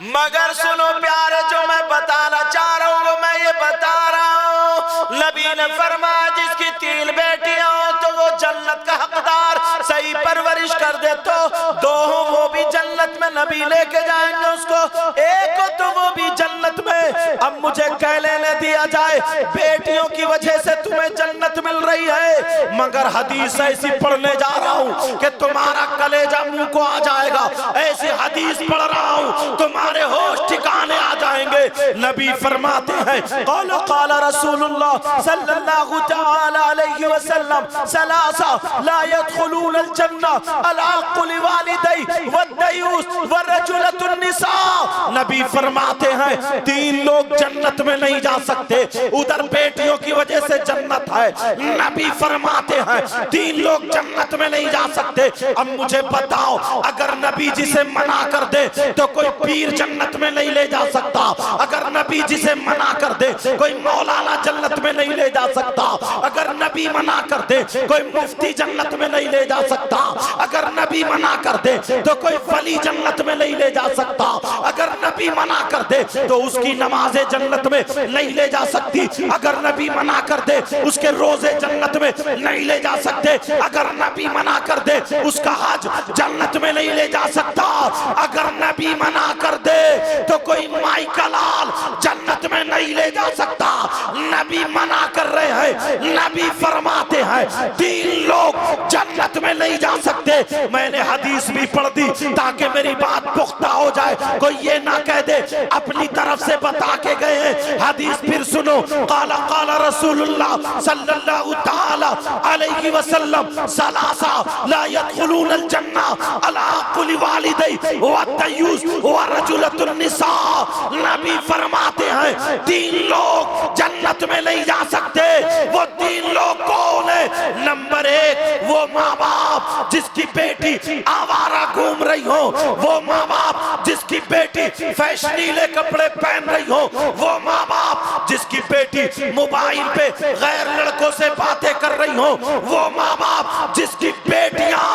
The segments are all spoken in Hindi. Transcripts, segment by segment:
मगर सुनो प्यारे, जो मैं बताना चाह रहा हूँ वो मैं ये बता रहा हूँ। नबी ने फरमाया जिसकी 3 बेटियां हो तो वो जन्नत का हकदार, सही परवरिश कर दे तो 2 हो वो भी जन्नत में नबी लेके जाएंगे उसको, एक हो तो वो भी जन्नत में। अब मुझे कह लेने दिया जाए बेटियों की वजह से तुम्हें जन्नत मिल रही है, मगर हदीस ऐसी पढ़ने जा रहा हूँ कि तुम्हारा कलेजा मुंह को आ जाएगा। ऐसी हदीस पढ़ रहा हूँ तुम्हारे होश ठिकाने आ जाएंगे। नबी फरमाते हैं क़ाला क़ाला रसूलुल्लाह सल्लल्लाहु तआला अलैहि वसल्लम सलासा ला यदखुलूनल जन्ना अला कुल्ली वालिदै वद्दयूस वरजुलतुन निसा। नबी फरमाते हैं 3 लोग जन्नत में नहीं जा सकते, उधर बेटियों की वजह से जन्नत है। नबी फरमाते हैं 3 लोग जन्नत में नहीं जा सकते। अब मुझे बताओ, अगर नबी जिसे मना कर दे तो कोई पीर जन्नत में नहीं ले जा सकता, अगर नबी जिसे मना कर दे कोई मौलाना जन्नत में नहीं ले जा सकता, अगर नबी मना कर दे कोई मुफ्ती जन्नत में नहीं ले जा सकता, अगर नबी मना कर दे तो कोई वली जन्नत में नहीं ले जा सकता, अगर नबी मना कर दे तो उसकी नमाजें जन्नत में नहीं ले जा सकती, अगर नबी मना कर दे उसके रोजे जन्नत में नहीं ले जा सकते, अगर नबी मना कर दे उसका हज जन्नत में नहीं ले जा सकता, अगर नबी मना कर दे तो कोई माई का लाल जन्नत में नहीं ले जा सकता। नबी मना कर रहे हैं, नबी फरमाते हैं 3 लोग जन्नत में नहीं जा सकते। मैंने हदीस भी पढ़ दी ताकि मेरी बात पुख्ता हो जाए, कोई ये ना कह दे अपनी तरफ से बता के गए हैं। हदीस फिर सुनो, क़ाला क़ाला रसूलुल्लाह सल्लल्लाहु तआला अलैहि वसल्लम सलासा ला यदखुलूनल जन्ना अला कुल्ली वालिदै वद्दयूस वरजुलतुन निसा। नबी फरमाते हैं 3 लोग जन्नत में नहीं जा सकते। वो 3 लोग कौन है? नंबर 1 वो माँ बाप जिसकी बेटी आवारा घूम रही हो, वो माँ बाप जिसकी बेटी फैशनीले कपड़े पहन रही हो, वो माँ बाप जिसकी बेटी मोबाइल पे गैर लड़कों से बातें कर रही हो, वो माँ बाप जिसकी बेटियां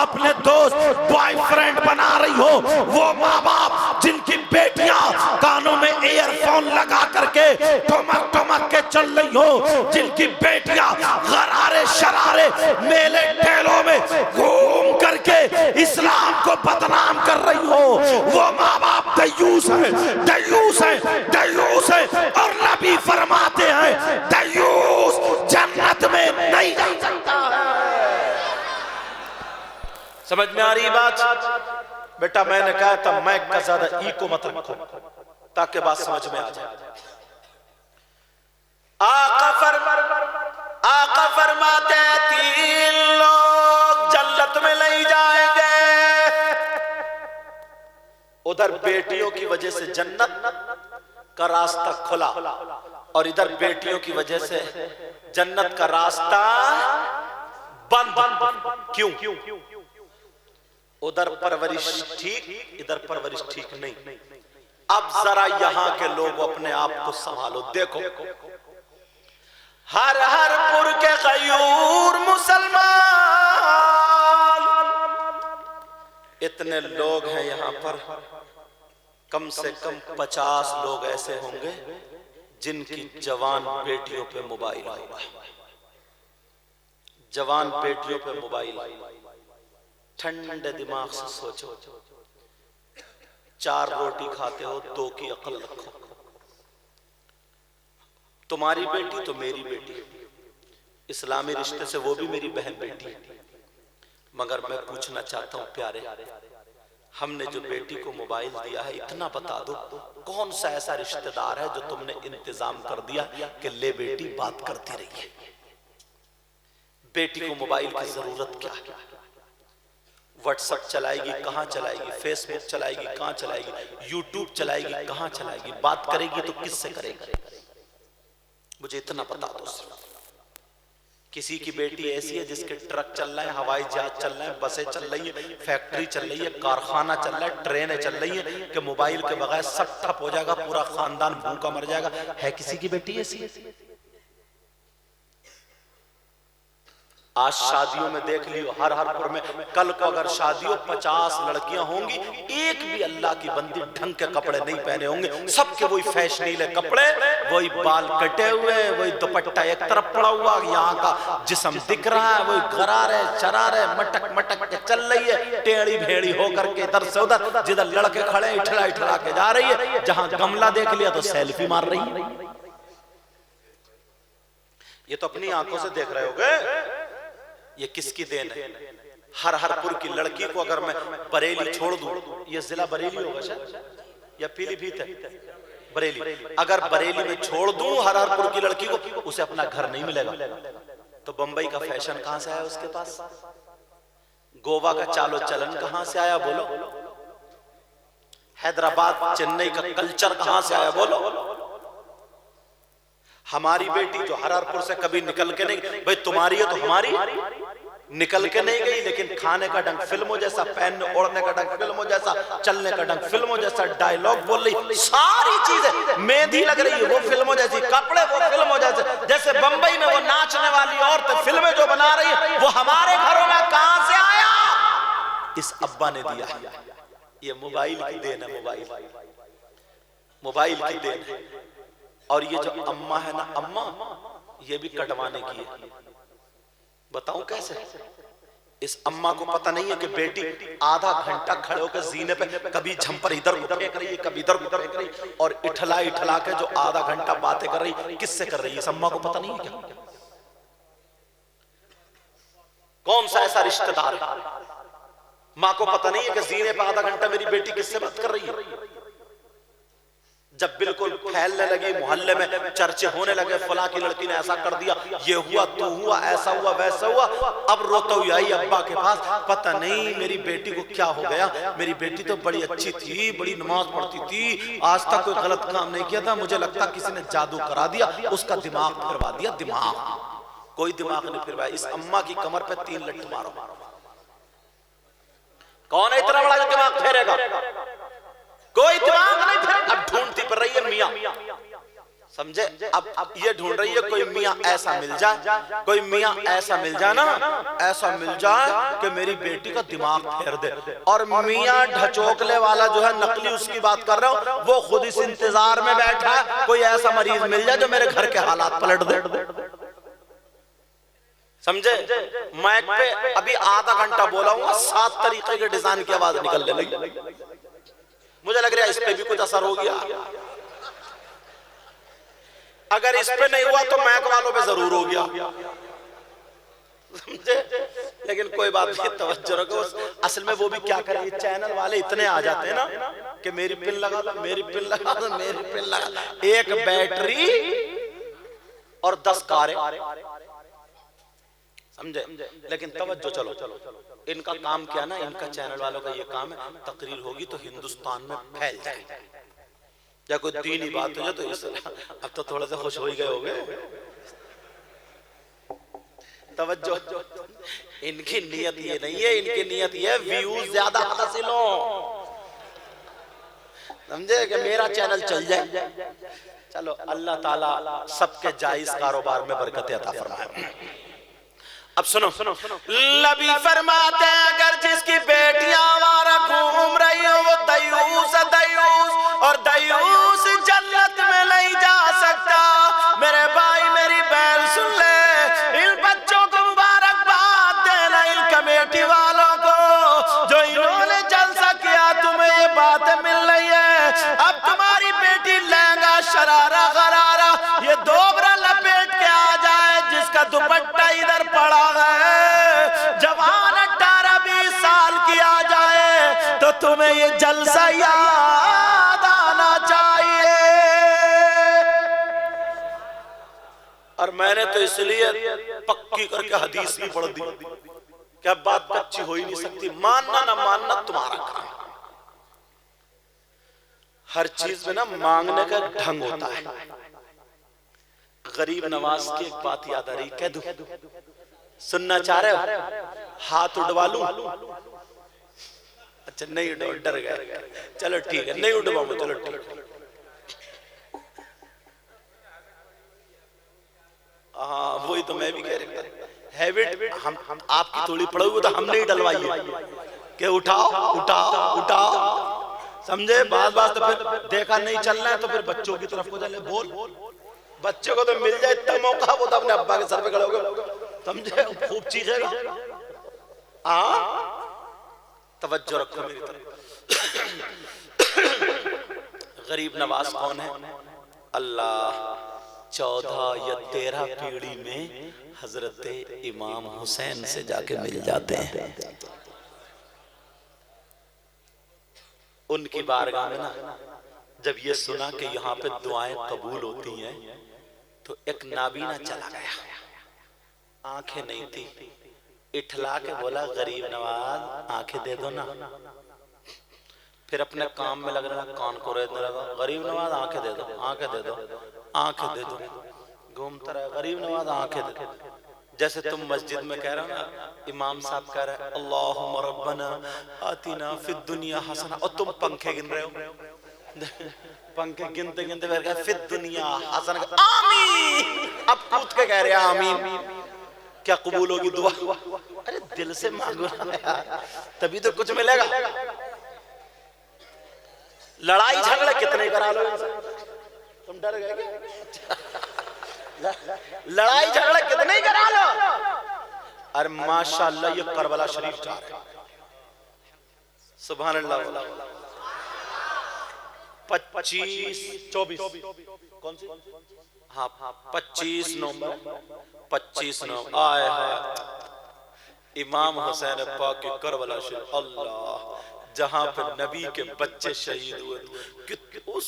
अपने दोस्त बॉयफ्रेंड बना रही हो, वो माँ बाप जिनकी बेटियां कानों में ईयरफोन लगा करके ठुमक ठुमक के चल रही हो, जिनकी बेटियां गरारे शरारे मेले ठेलों में घूम करके इस्लाम को बदनाम कर रही हो, वो माँ बाप दयूस है, दयूस है, दयूस है। और नबी फरमाते हैं दयूस जन्नत में नहीं जा सकता है। समझ में आ रही बात? बेटा मैंने कहा था मैं का ज्यादा ई को मत रखो ताकि बात समझ में आ जाए। आका फरमाते हैं 3 लोग जन्नत में नहीं जाएंगे। उधर बेटियों की वजह से जन्नत का रास्ता खुला और इधर बेटियों की वजह से जन्नत का रास्ता बंद। क्यों? उधर परवरिश ठीक, इधर परवरिश ठीक नहीं। अब जरा यहां के लोग अपने आप को संभालो। देखो हर पुर के गयूर मुसलमान इतने लोग हैं यहां पर, कम से कम 50 लोग ऐसे होंगे जिनकी जवान बेटियों पे मोबाइल होगा। जवान बेटियों पे मोबाइल। ठंडे दिमाग से सोचो, 4 रोटी खाते हो, 2 की अकल रखो। तुम्हारी बेटी तो मेरी बेटी, इस्लामी रिश्ते से वो भी मेरी बहन बेटी। मगर मैं पूछना चाहता हूं प्यारे, हमने जो बेटी को मोबाइल दिया है, इतना बता दो कौन सा ऐसा रिश्तेदार है जो तुमने इंतजाम कर दिया कि ले बेटी बात करती रही है। बेटी को मोबाइल की जरूरत क्या है? व्हाट्सएप चलाएगी, कहां चलाएगी? फेसबुक चलाएगी, कहां चलाएगी? यूट्यूब चलाएगी, कहां चलाएगी? बात करेगी तो किससे करेगी? मुझे इतना बता दो। किसी की बेटी ऐसी है जिसके ट्रक चल रहा है, हवाई जहाज चल रहा है, बसें चल रही है, फैक्ट्री चल रही है, कारखाना चल रहा है, ट्रेनें चल रही है कि मोबाइल के बगैर सब ठप हो जाएगा, पूरा खानदान भूखा मर जाएगा। है किसी की बेटी ऐसी? आज शादियों में देख लियो, हर हरपुर में कल को अगर शादियों 50 लड़कियां होंगी, एक भी अल्लाह की बंदी ढंग के कपड़े नहीं पहने होंगे, सबके वही फैशनीले कपड़े, वही बाल कटे हुए, वही दुपट्टा एक तरफ पड़ा हुआ, यहाँ का जिस्म दिख रहा है, वही गरारे चरारे मटक मटक के चल रही है, टेढ़ी भेड़ी होकर के इधर से उधर, जिधर लड़के खड़े इठला इठला के जा रही है, जहां गमला देख लिया तो सेल्फी मार रही है। ये तो अपनी आंखों से देख रहे होगे, ये किसकी देन है? हर हरपुर की लड़की को अगर मैं बरेली छोड़ दूं, ये जिला बरेली होगा शायद या पीलीभीत है, बरेली, अगर बरेली में छोड़ दूं हर हरपुर की लड़की को, उसे अपना घर नहीं मिलेगा। तो बंबई का फैशन कहां से आया उसके पास? गोवा का चालो चलन कहां से आया बोलो? हैदराबाद चेन्नई का कल्चर कहां से आया बोलो? हमारी बेटी जो हरहरपुर से कभी निकल के नहीं, भाई तुम्हारी है तो हमारी निकल के नहीं गई, लेकिन खाने का ढंग फिल्मों जैसा, पहनने ओढ़ने का ढंग फिल्मों जैसा, चलने का ढंग फिल्मों जैसा, डायलॉग बोल रही, सारी चीजें मेहंदी लग रही है वो फिल्मों जैसी, कपड़े वो फिल्मों जैसे, जैसे बंबई में वो नाचने वाली औरतें फिल्में जो बना रही है, वो हमारे घरों में कहां से आया? इस अब्बा ने दिया। ये मोबाइल की देन है, मोबाइल की देन है। और ये जो अम्मा है ना, अम्मा ये भी कटवाने की है। बताऊं कैसे? इस अम्मा को पता नहीं है कि बेटी आधा घंटा खड़े होकर जीने पे कभी झंपर इधर फेंक रही है, कभी इधर उधर फेंक रही है, और इठला इठला के जो आधा घंटा बातें कर रही, किससे कर रही है? इस अम्मा को पता नहीं है क्या? कौन सा ऐसा रिश्तेदार है? माँ को पता नहीं है कि जीने पे आधा घंटा मेरी बेटी किससे बात कर रही है? जब बिल्कुल फैलने लगी, मोहल्ले में चर्चे होने लगे, फला की लड़की ने ऐसा कर दिया, ये हुआ तो हुआ, ऐसा हुआ वैसा हुआ, अब रोते हुए आई अब्बा के पास, पता नहीं मेरी बेटी को क्या हो गया, मेरी बेटी तो बड़ी अच्छी थी, बड़ी नमाज पढ़ती थी, आज तक कोई गलत काम नहीं किया था, मुझे लगता किसी ने जादू करा दिया, उसका दिमाग फिरवा दिया। दिमाग कोई दिमाग नहीं फिरवाया। इस अम्मा की कमर पे 3 लट्ठू मारो। कौन है इतना बड़ा जो दिमाग फेरेगा? कोई दिमाग नहीं फिर। अब ढूंढती पड़ रही है मियां, समझे? अब ये ढूंढ रही है कोई मियां ऐसा मिल जाए, कोई मियां ऐसा मिल जाए ना, ऐसा मिल जाए कि मेरी बेटी का दिमाग फेर दे। और मियां ढचोकले वाला जो है, नकली उसकी बात कर रहा हूं, वो खुद इस इंतजार में बैठा है कोई ऐसा मरीज मिल जाए जो मेरे घर के हालात पलट दे। समझे? माइक पे अभी आधा घंटा बोला हूँ, 7 तरीके के डिजाइन की आवाज निकलने लगी। मुझे लग रहा है इस पे भी कुछ असर हो गया। अगर इस पे नहीं हुआ तो मैक वालों पे जरूर हो गया, समझे? लेकिन कोई बात नहीं, तवज्जो रखो। असल में वो भी क्या करें, ये चैनल वाले इतने आ जाते हैं ना कि मेरी पिन लगा दो, मेरी पिन लगा दो, मेरी पिन लगा, एक बैटरी और 10 कारें, समझे? लेकिन तवज्जो, चलो इनका काम क्या ना, इनका चैनल वालों का ये काम है, तकरीर होगी तो हिंदुस्तान में फैल जाए, या कोई दीनी बात हो जाए तो इस, अब तो थोड़ा सा खुश हो ही गए होंगे। तवज्जो, इनकी नियत ये नहीं है, इनकी नियत ये व्यूज ज्यादा हासिल हो, समझे? कि मेरा चैनल चल जाए। चलो अल्लाह ताला सबके जायज कारोबार में बरकत अता फरमाए। अब सुनो, नबी फरमाते हैं अगर जिसकी बेटियां आवारा घूम रही हो वो दयूस है, दयूस, और दयूस जन्नत में नहीं जा सकता। मेरे भाई मेरी बहन सुन ले, इन बच्चों को मुबारकबाद देना, इन कमेटी वालों को जो इन्होंने जलसा किया, तुम्हें ये बातें मिल रही है। अब तुम्हारी बेटी लहंगा शरारा गरारा ये दोबरा लपेट के आ जाए, जिसका दुपट्टा इधर पड़ा है, जवान 18-20 साल की आ जाए, तो तुम्हें ये जलसा याद आना चाहिए। और मैंने तो इसलिए पक्की करके हदीस भी पढ़ दी, क्या बात कच्ची हो ही नहीं सकती। मानना ना मानना तुम्हारा काम। हर चीज में ना मांगने का ढंग होता है। गरीब नवाज की एक बात याद आ रही, कह दूं? सुनना चाह रहे हो? हाथ उठवा लूं? अच्छा नहीं उठो, डर गए। चलो ठीक है, नहीं उठवाऊंगा, चलो ठीक है। हाँ वही तो मैं भी कह रहा, हैबिट हम आपकी थोड़ी पड़ोगे तो हमने ही डलवाई है कि उठाओ उठाओ उठाओ, समझे। बात बात तो फिर देखा नहीं चल रहा है तो फिर बच्चों की तरफ को चले, बोल। बच्चे को तो मिल जाए इतना मौका, वो तो अपने अब्बा के सर पे खड़े होगे, समझे, खूब चीखेगा। तवज्जो रखो मेरी तरफ। गरीब नवाज कौन है? अल्लाह 14 या 13 पीढ़ी में हजरत इमाम हुसैन से जाके मिल जाते हैं। उनकी बारगाह में ना जब ये सुना कि यहाँ पे दुआएं कबूल होती हैं तो एक नाबीना चला गया, आंखें नहीं थी, इठला के बोला गरीब नवाज आंखें दे दो ना। फिर अपने काम में लग रहा, कान को रेतने लगा, गरीब नवाज आंखें दे दो, आंखें दे दो, आंखें दे दो, घूमता रहा, गरीब नवाज आंखें दे दो। जैसे तुम मस्जिद में कह रहे हो ना, इमाम साहब कह रहे हैं अल्लाहुम्मा रब्बना आतिना फिद दुनिया हसना, और तुम पंखे गिन रहे हो, पंखे गिनते गिनते फिर कहा फिद दुनिया हसना, आमीन। अब कूद के कह रहे हैं आमीन, क्या कबूल होगी दुआ? अरे दिल से मांगो ना यार, तभी तो कुछ मिलेगा। लड़ाई झगड़े कितने करा लो, तुम डर गए क्या? लड़ाई झगड़े कितने करा लो। अरे माशाअल्लाह ये करबला शरीफ जा रहे हैं, सुभान अल्लाह। 25 24 कौन सी? हाँ 25 नवंबर, 25 नवंबर आए हैं इमाम हुसैन पाक के करबला शरीफ। अल्लाह, जहां पे नबी के बच्चे शहीद हुए, उस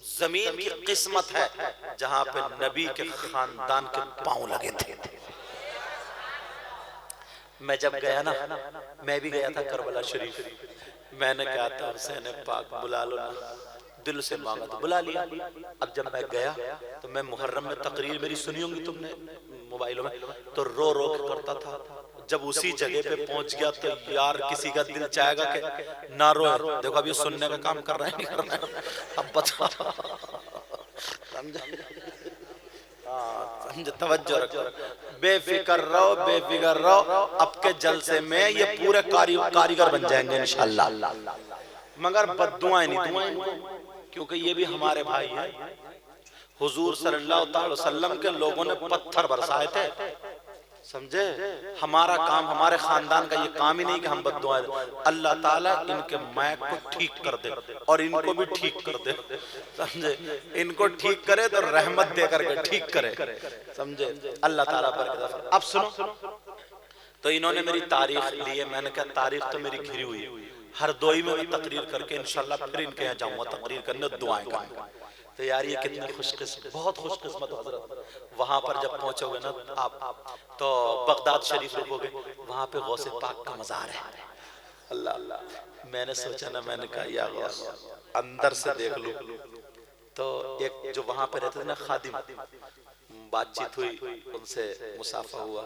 जमीन की किस्मत है जहां पे नबी के खानदान के पांव लगे थे। मैं जब गया ना, मैं भी गया था करबला शरीफ, मैंने कहा था हुसैन पाक बुला लो ना, दिल से मांगा तो बुला लिया। अब जब मैं गया तो मैं मुहर्रम में तकरीर मेरी सुनी होंगी तुमने मोबाइलों में, तो रो रो करता था। जब उसी जगह पे पहुंच गया तो यार किसी का दिल चाहेगा कि ना रोए। देखो अभी सुनने का काम कर रहे हैं, नहीं कर रहे हैं, अब बता, समझे, तवज्जो रखो, बेफिक्र रहो, बेफिक्र रहो, अब के जलसे में ये पूरे कारीगर बन जाएंगे इंशाअल्लाह। मगर बद्दुआएं नहीं दूंगा, क्योंकि ये भी हमारे भाई हैं। हुजूर सल्लल्लाहु अलैहि वसल्लम के लोगों ने पत्थर बरसाए थे, समझे। हमारा काम, हमारे खानदान का ये काम ही नहीं कि हम बद्दुआ दें। अल्लाह ताला इनके मैक को ठीक कर दे और इनको भी ठीक कर दे, समझे। इनको ठीक करे तो रहमत दे करके ठीक करे, समझे। अल्लाह ताला बरकत। अब सुनो, तो इन्होंने मेरी तारीख ली है। मैंने कहा तारीख तो मेरी घिरी हुई है, हर दोई में मैं तकरीर करके इंशाल्लाह फिर इनके यहाँ जाऊंगा तकरीर करने, दुआएं करने। तो यार ये कितनी खुशकिस्मत, बहुत खुशकिस्मत हज़रत। वहां पर जब पहुंचोगे ना आप, तो बगदाद शरीफ रुकोगे, वहां पे गौसे पाक का मज़ार है। अल्लाह अल्लाह, मैंने सोचा ना, मैंने कहा या गौस अंदर से देख लूं। तो एक जो वहां पे रहते थे ना खादिम, बातचीत हुई उनसे, मुसाफा हुआ,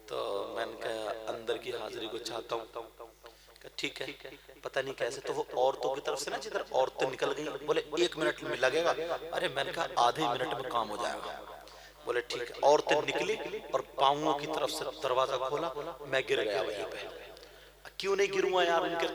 तो मैंने कहा अंदर की हाजिरी को चाहता हूँ। ठीक है, पता नहीं कैसे, तो वो औरतों की तरफ से ना जिधर औरतें निकल गई, बोले 1 मिनट में लगेगा। अरे मैंने कहा आधे मिनट में काम हो जाएगा। बोले ठीक है। औरतें निकली और पांवों की तरफ से दरवाजा खोला, मैं गिर गया वहीं पे। क्यों नहीं गिरूंगा यार, उनके